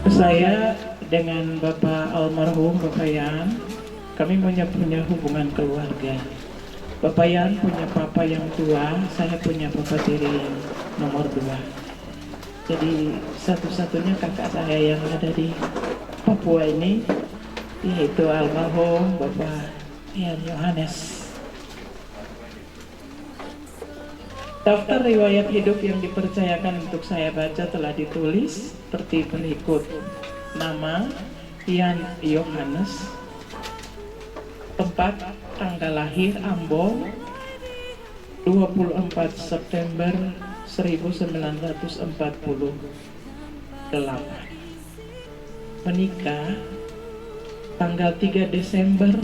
Saya dengan Bapak almarhum Bapak Yan, kami punya hubungan keluarga. Bapak Yan punya papa yang tua, saya punya papa tiri yang nomor 2. Jadi satu-satunya kakak saya yang ada di Papua ini yaitu almarhum Bapak Yan Yohanes. Daftar riwayat hidup yang dipercayakan untuk saya baca telah ditulis seperti berikut. Nama Yan Yohanes, tempat tanggal lahir Ambon 24 September 1948, menikah tanggal 3 Desember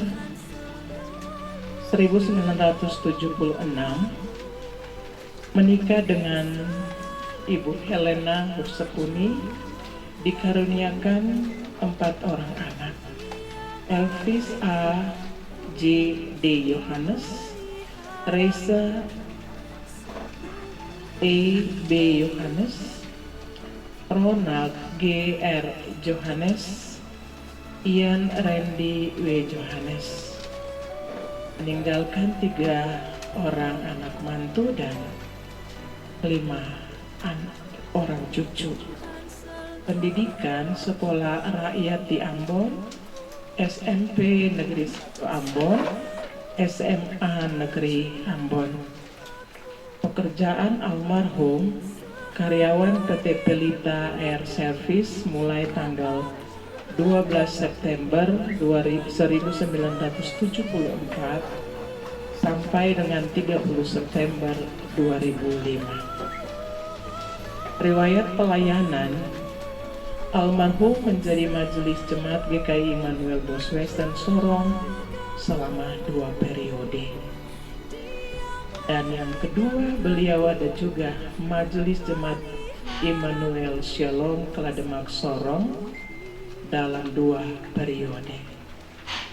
1976, menikah dengan Ibu Helena Hursepuni, dikaruniakan 4 orang anak. Elvis A. J. D. Yohanes, Reza E. B. Yohanes, Ronald G. R. Johannes, Ian Randy W. Johannes. Meninggalkan 3 orang anak mantu dan 5 orang cucu. Pendidikan sekolah rakyat di Ambon, SMP Negeri 1 Ambon, SMA Negeri Ambon. Pekerjaan almarhum karyawan PT Pelita Air Service mulai tanggal 12 September 1974 sampai dengan 30 September 2005. Riwayat pelayanan: almarhum menjadi majelis jemaat GKI Immanuel Boswes dan Sorong selama 2 periode. Dan yang kedua, beliau ada juga majelis jemaat Immanuel Shalom Klademak Sorong dalam 2 periode.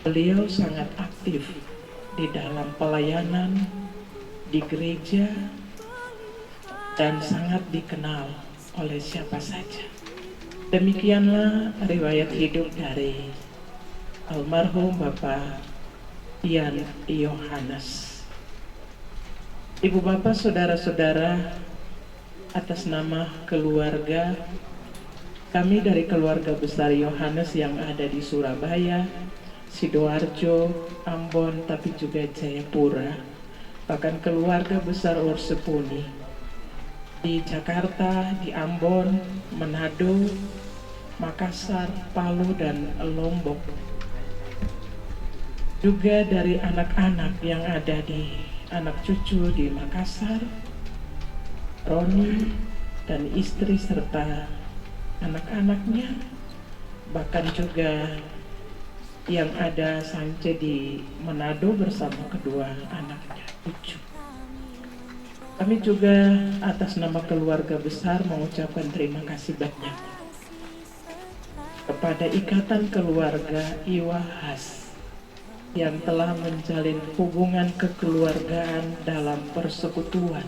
Beliau sangat aktif di dalam pelayanan di gereja dan sangat dikenal oleh siapa saja. Demikianlah riwayat hidup dari almarhum Bapak Yan Yohanes. Ibu bapak, saudara-saudara, atas nama keluarga kami dari keluarga besar Yohanes yang ada di Surabaya, Sidoarjo, Ambon, tapi juga Jayapura, bahkan keluarga besar Ursepuni di Jakarta, di Ambon, Manado, Makassar, Palu, dan Lombok. Juga dari anak-anak yang ada di anak cucu di Makassar, Roni dan istri serta anak-anaknya, bahkan juga yang ada Sance di Manado bersama kedua anaknya cucu. Kami juga atas nama keluarga besar mengucapkan terima kasih banyak kepada Ikatan Keluarga Iwahas yang telah menjalin hubungan kekeluargaan dalam persekutuan,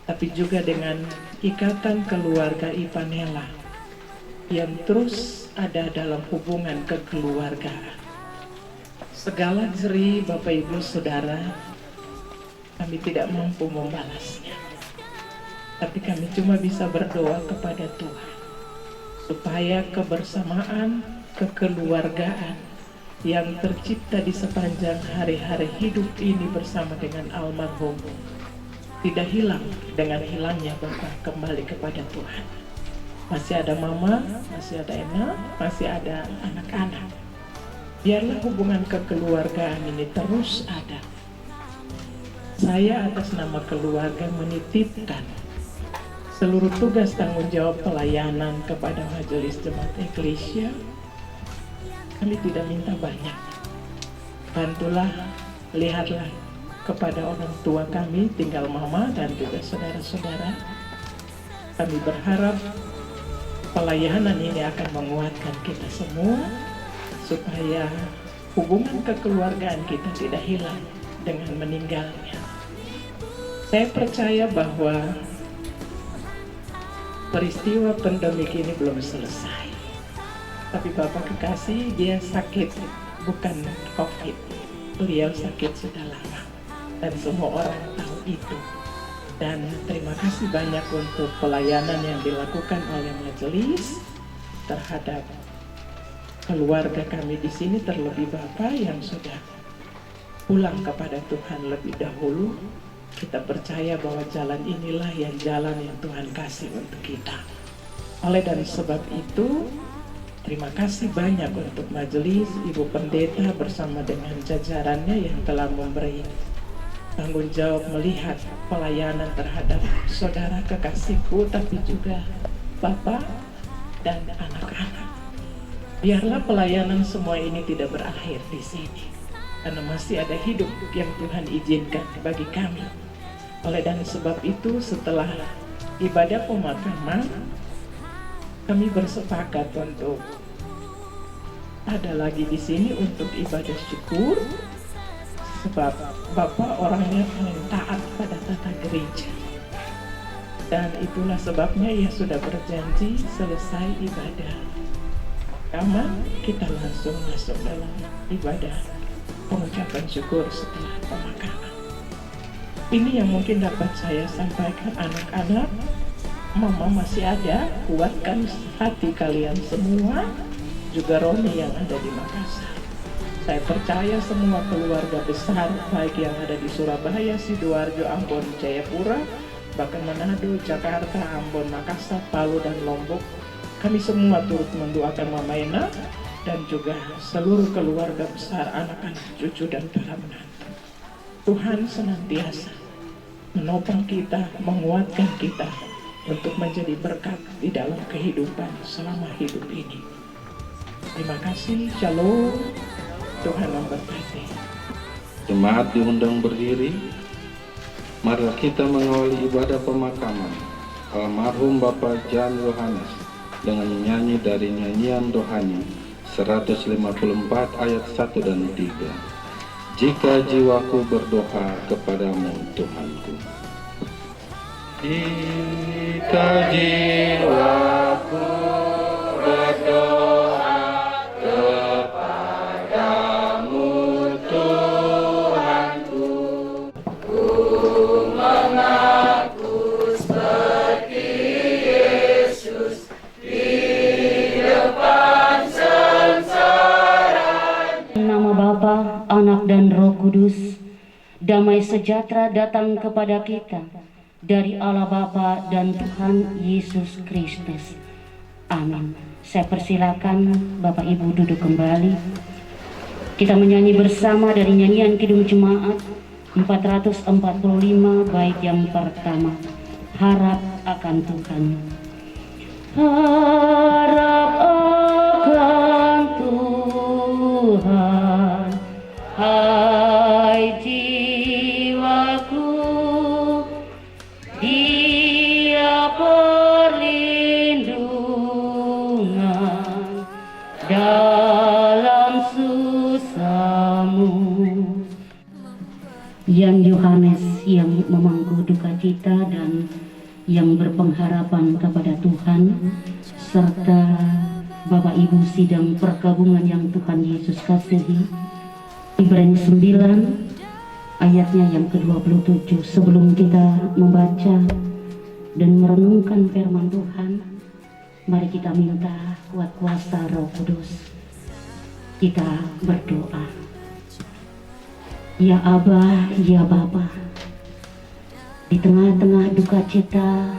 tapi juga dengan Ikatan Keluarga Ipanela yang terus ada dalam hubungan kekeluargaan. Segala jerih Bapak Ibu Saudara, kami tidak mampu membalasnya, tapi kami cuma bisa berdoa kepada Tuhan supaya kebersamaan, kekeluargaan yang tercipta di sepanjang hari-hari hidup ini bersama dengan almarhum tidak hilang dengan hilangnya Bapak kembali kepada Tuhan. Masih ada Mama, masih ada Ena, masih ada anak-anak. Biarlah hubungan kekeluargaan ini terus ada. Saya atas nama keluarga menitipkan seluruh tugas tanggung jawab pelayanan kepada Majelis Jemaat Eklesia. Kami tidak minta banyak. Bantulah, lihatlah kepada orang tua kami, tinggal Mama dan juga saudara-saudara. Kami berharap pelayanan ini akan menguatkan kita semua supaya hubungan kekeluargaan kita tidak hilang dengan meninggalnya. Saya percaya bahwa peristiwa pandemik ini belum selesai. Tapi Bapak kekasih, dia sakit, bukan COVID. Beliau sakit sudah lama. Dan semua orang tahu itu. Dan terima kasih banyak untuk pelayanan yang dilakukan oleh majelis terhadap keluarga kami di sini, terlebih Bapak yang sudah pulang kepada Tuhan lebih dahulu. Kita percaya bahwa jalan inilah yang Tuhan kasih untuk kita. Oleh dan sebab itu, terima kasih banyak untuk majelis, Ibu Pendeta bersama dengan jajarannya yang telah memberi tanggung jawab melihat pelayanan terhadap saudara kekasihku, tapi juga Bapak dan anak-anak. Biarlah pelayanan semua ini tidak berakhir di sini, karena masih ada hidup yang Tuhan izinkan bagi kami. Oleh dan sebab itu, setelah ibadah pemakaman, kami bersepakat untuk ada lagi di sini untuk ibadah syukur, sebab Bapak orangnya paling taat pada tata gereja. Dan itulah sebabnya ia sudah berjanji selesai ibadah pemakaman, kita langsung masuk dalam ibadah pengucapan syukur setelah pemakaman. Ini yang mungkin dapat saya sampaikan. Anak-anak, Mama masih ada, kuatkan hati kalian semua, juga Roni yang ada di Makassar. Saya percaya semua keluarga besar, baik yang ada di Surabaya, Sidoarjo, Ambon, Jayapura, bahkan Manado, Jakarta, Ambon, Makassar, Palu, dan Lombok, kami semua turut mendoakan Mama Ena dan juga seluruh keluarga besar, anak-anak, cucu, dan para menantu. Tuhan senantiasa menopang kita, menguatkan kita untuk menjadi berkat di dalam kehidupan selama hidup ini. Terima kasih, shalom, Tuhan memberkati. Jemaat diundang berdiri. Mari kita mengawali ibadah pemakaman almarhum Bapak Jan Yohanes dengan nyanyi dari nyanyian rohani 154 ayat 1 dan 3. Jika jiwaku berdoa kepadamu Tuhanku. Jika jiwaku berdoa kepadamu Tuhanku, ku mengaku seperti Yesus di depan sengsara. Nama Bapa, Anak dan Roh Kudus, damai sejahtera datang kepada kita dari Allah Bapa dan Tuhan Yesus Kristus. Amin. Saya persilakan Bapak Ibu duduk kembali. Kita menyanyi bersama dari nyanyian Kidung Jemaat 445 bait yang pertama, Harap akan Tuhan. Harap akan Tuhan, hai jiwaku, Dia perlindungan dalam susahmu. Yang Yohanes yang memangku duka cita dan yang berpengharapan kepada Tuhan, serta Bapak Ibu sidang pergabungan yang Tuhan Yesus kasihi, Ibrani 9 ayatnya yang ke-27. Sebelum kita membaca dan merenungkan firman Tuhan, mari kita minta kuat kuasa Roh Kudus. Kita berdoa. Ya Aba, ya Bapa, di tengah-tengah duka cita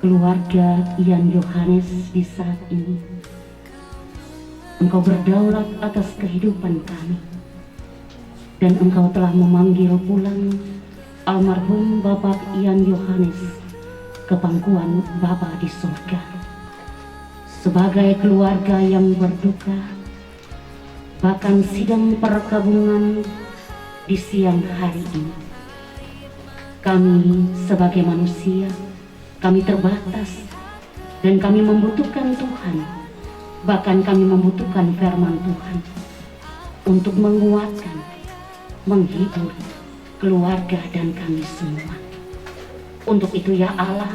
keluarga Ian Yohanes di saat ini, Engkau berdaulat atas kehidupan kami, dan Engkau telah memanggil pulang almarhum Bapak Ian Yohanes ke pangkuan Bapa di surga. Sebagai keluarga yang berduka, bahkan sidang perkabungan di siang hari ini, kami sebagai manusia, kami terbatas dan kami membutuhkan Tuhan. Bahkan kami membutuhkan firman Tuhan untuk menguatkan, menghibur keluarga dan kami semua. Untuk itu ya Allah,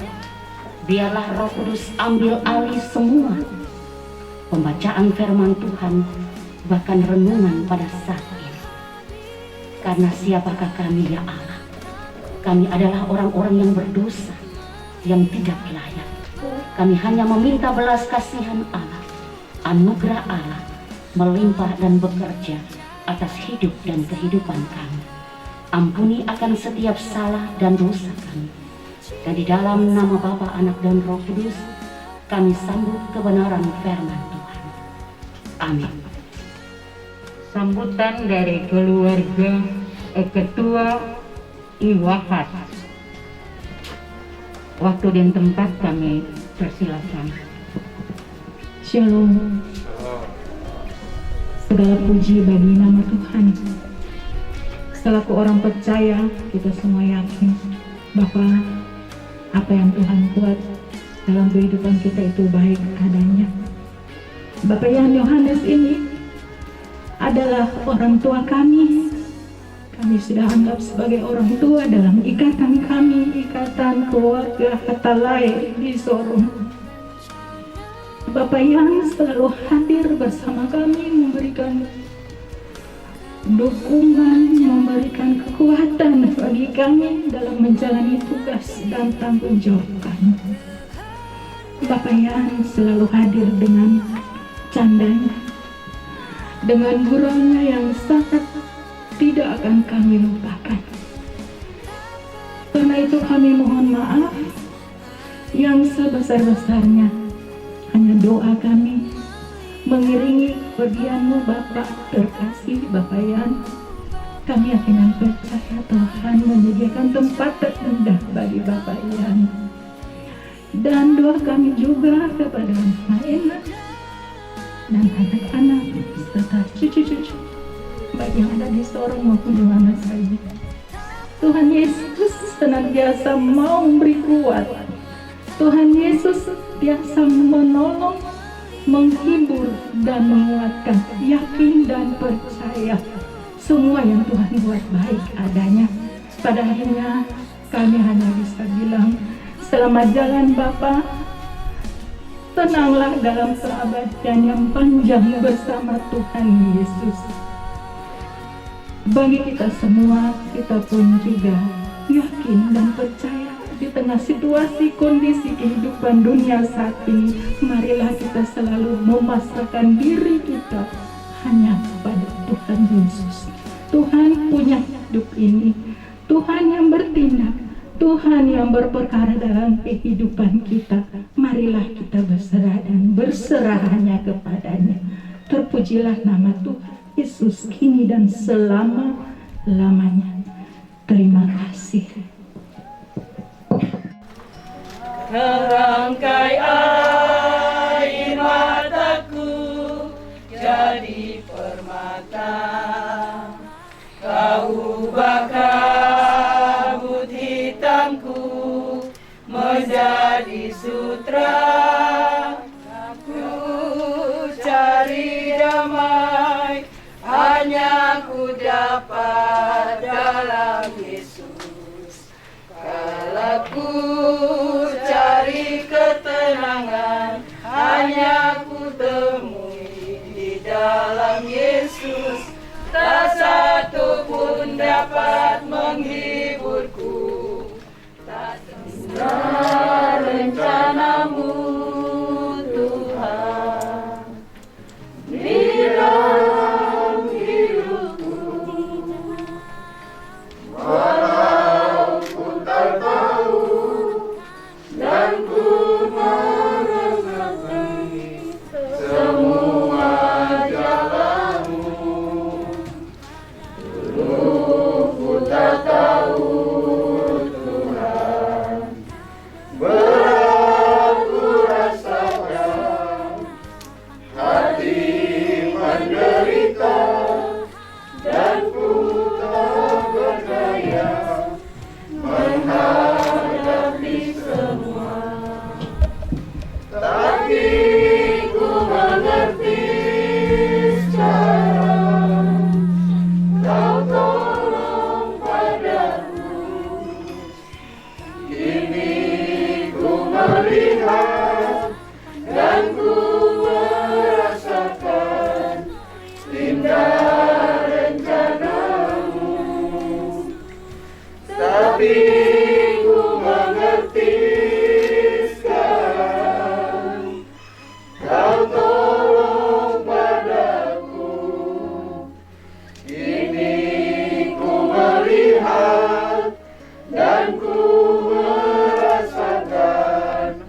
Biarlah Roh Kudus ambil alih semua pembacaan firman Tuhan, bahkan renungan pada saat ini. Karena siapakah kami ya Allah? Kami adalah orang-orang yang berdosa, yang tidak layak. Kami hanya meminta belas kasihan Allah, anugerah Allah melimpah dan bekerja atas hidup dan kehidupan kami. Ampuni akan setiap salah dan dosa kami. Dan di dalam nama Bapa, Anak, dan Roh Kudus, kami sambut kebenaran firman Tuhan. Amin. Sambutan dari keluarga Ketua Iwahat. Waktu dan tempat kami persilakan. Shalom. Segala puji bagi nama Tuhan. Selaku orang percaya, kita semua yakin bahwa apa yang Tuhan buat dalam kehidupan kita itu baik adanya. Bapak Yan Yohanes ini adalah orang tua kami. Kami sudah anggap sebagai orang tua dalam ikatan kami, ikatan keluarga Hatalai di Sorong. Bapak yang selalu hadir bersama kami, memberikan dukungan, memberikan kekuatan bagi kami dalam menjalani tugas dan tanggung jawab kami. Bapak yang selalu hadir dengan candanya, dengan guraunya yang sangat tidak akan kami lupakan. Karena itu kami mohon maaf yang sebesar-besarnya. Hanya doa kami mengiringi pergianmu Bapak terkasih Bapak Yan. Kami yakin dan percaya Tuhan menyediakan tempat terendah bagi Bapak Yan. Dan doa kami juga kepada Maena dan anak-anak serta cucu-cucu baik yang ada di Sorong maupun di mana saja. Tuhan Yesus senantiasa mau memberi kuat. Tuhan Yesus senantiasa menolong, menghibur dan menguatkan. Yakin dan percaya semua yang Tuhan buat baik adanya. Pada akhirnya kami hanya bisa bilang selamat jalan Bapak. Tenanglah dalam keabadian yang panjang bersama Tuhan Yesus. Bagi kita semua, kita pun juga yakin dan percaya di tengah situasi kondisi kehidupan dunia saat ini, marilah kita selalu memasrahkan diri kita hanya kepada Tuhan Yesus. Tuhan punya hidup ini, Tuhan yang bertindak, Tuhan yang berperkara dalam kehidupan kita. Marilah kita berserah dan berserah hanya kepadanya. Terpujilah nama Tuhan Yesus kini dan selama-lamanya. Terima kasih. Merangkai air mataku jadi permata, kau ubah kabut hitamku menjadi sutra. Aku cari damai, hanya ku dapat dalam Yesus. Kalau ku cari ketenangan, hanya ku temui di dalam Yesus. Tak satu pun dapat menghiburku. Tak tunda rencanamu Tuhan di dalam hidupku. Walaupun tak tahu dan ku merasai semua jalanmu, seluruh Tapi ku mengerti sekarang, Kau tolong padaku. Kini ku melihat dan ku merasakan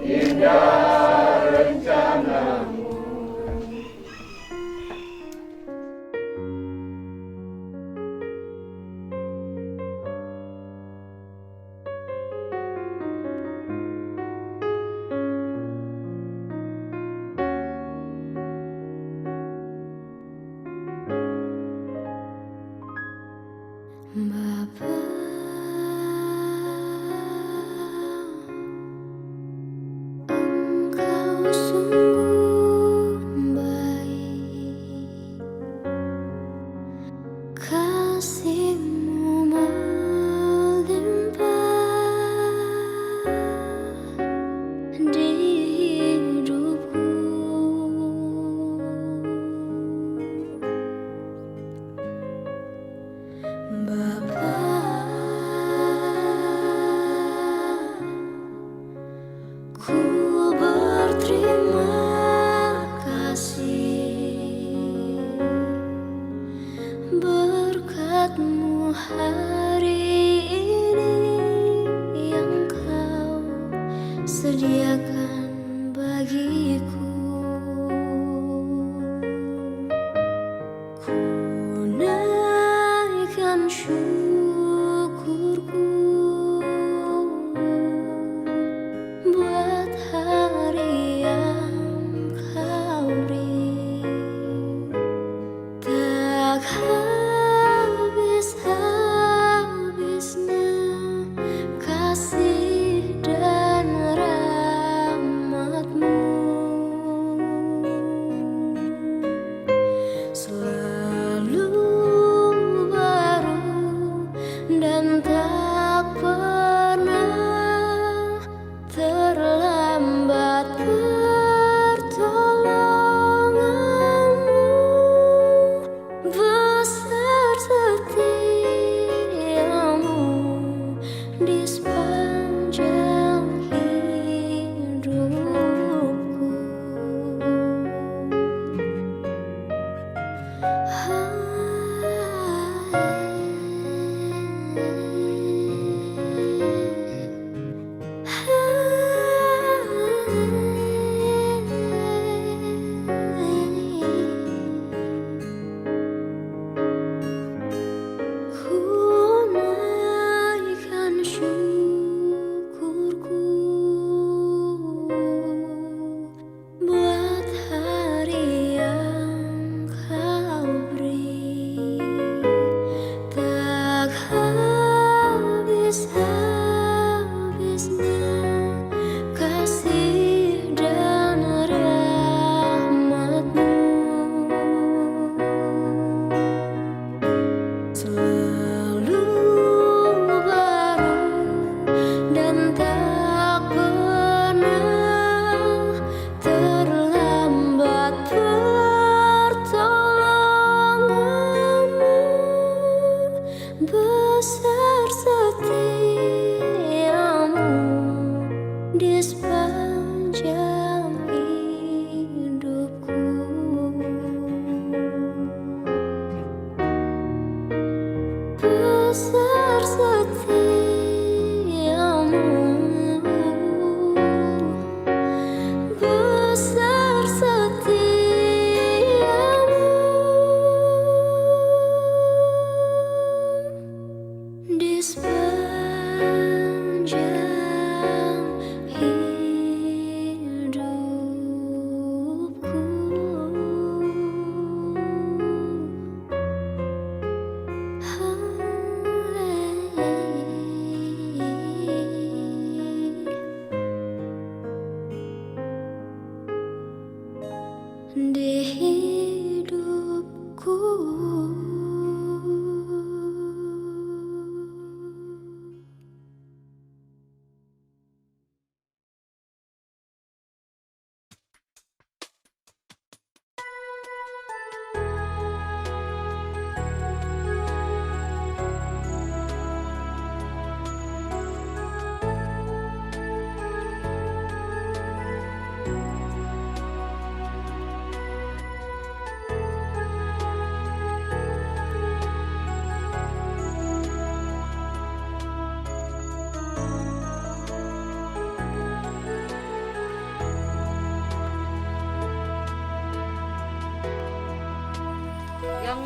indah rencanamu. Bapa, Engkau sungguh baik, kasih-Mu melimpah di hidupku. Bapa, ku berterima kasih, berkat-Mu hari ini yang Kau sediakan bagiku. Ku naikkan syukurku buat hari yang Kau beri. Tak habis-habisnya kasih dan rahmat-Mu, selalu baru dan tak pernah terlambat pertolongan-Mu. Besar setiamu di sepanjang hidupku. Ku naikkan syukurku buat hari yang Kau beri. Tak habis-habisnya kasih dan rahmat-Mu, selalu baru dan tak pernah terlambat pertolongan-Mu. Besar setiamu di sepanjang hidupku. Besar setiamu, besar setiamu di sepanjang hidupku. Di hidupku.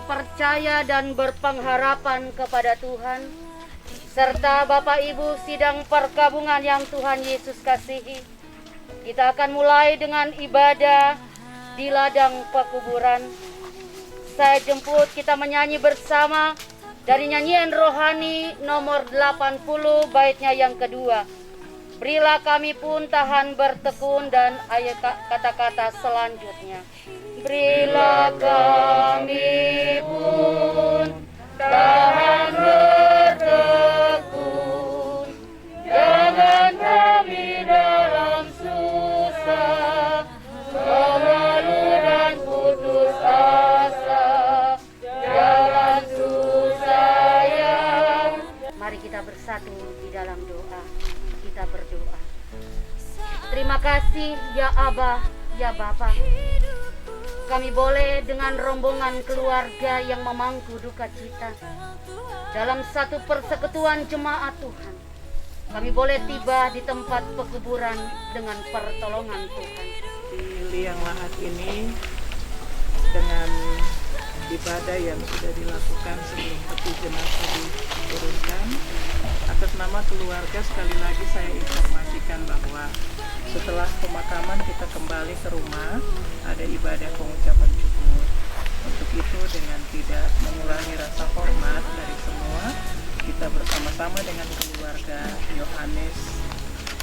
percaya dan berpengharapan kepada Tuhan, serta Bapak Ibu sidang perkabungan yang Tuhan Yesus kasihi, kita akan mulai dengan ibadah di ladang pekuburan. Saya jemput kita menyanyi bersama dari nyanyian rohani nomor 80 baitnya yang kedua. Berilah kami pun tahan bertekun, dan ayat kata-kata selanjutnya. Berilah kami pun tahan bertekun, jangan kami dalam susah, mengeluh dan putus asa, jangan susah yang. Mari kita bersatu di dalam doa. Kita berdoa. Terima kasih ya Abah, ya Bapa. Kami boleh dengan rombongan keluarga yang memangku duka cita dalam satu persekutuan jemaat Tuhan. Kami boleh tiba di tempat pekuburan dengan pertolongan Tuhan. Di liang lahat ini, dengan ibadah yang sudah dilakukan sebelum peti jenazah diturunkan, atas nama keluarga sekali lagi saya informasikan bahwa setelah pemakaman kita kembali ke rumah, ada ibadah pengucapan syukur. Untuk itu, dengan tidak mengurangi rasa hormat dari semua, kita bersama-sama dengan keluarga Yohanes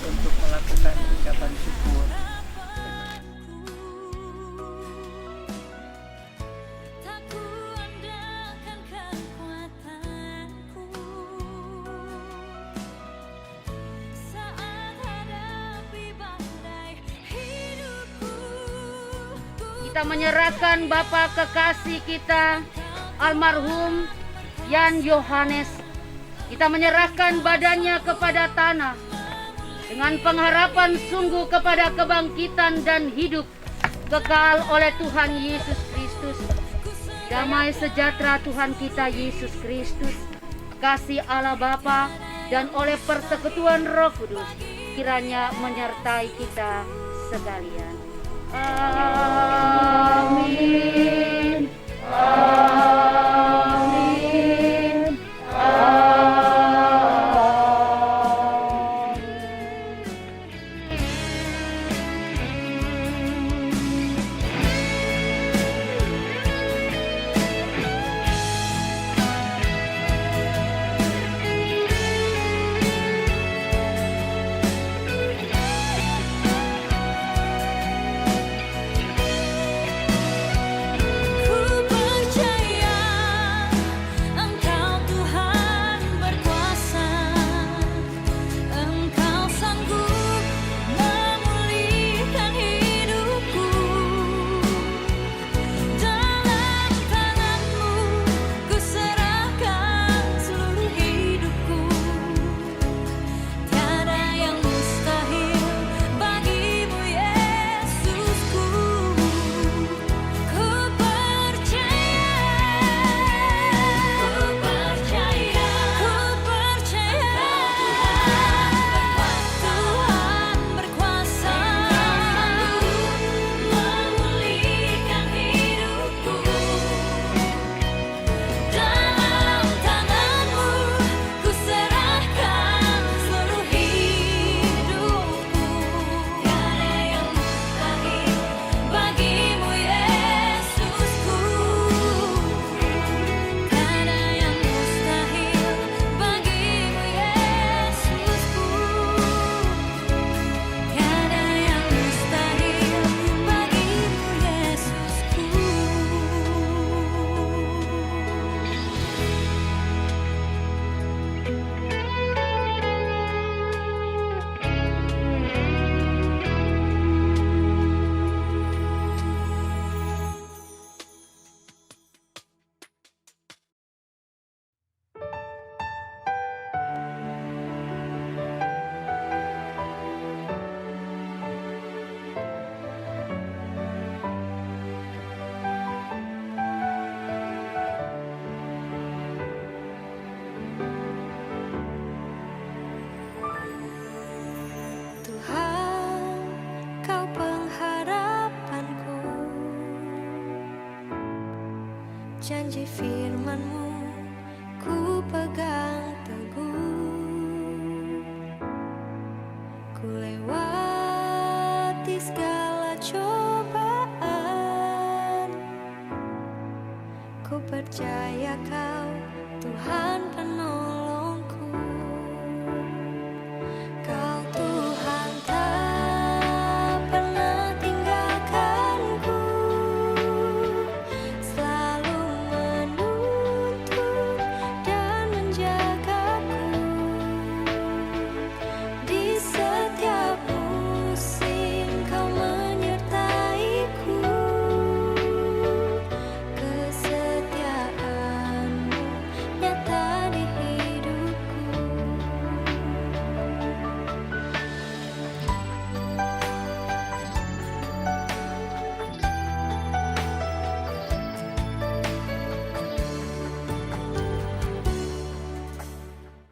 untuk melakukan ucapan syukur. Kita menyerahkan Bapa kekasih kita, almarhum Yan Yohanes. Kita menyerahkan badannya kepada tanah dengan pengharapan sungguh kepada kebangkitan dan hidup kekal oleh Tuhan Yesus Kristus. Damai sejahtera Tuhan kita Yesus Kristus, kasih Allah Bapa, dan oleh persekutuan Roh Kudus kiranya menyertai kita sekalian. Amin. Amin. janji firman-Mu ku pegang teguh. Ku lewati segala cobaan, ku percaya Kau Tuhan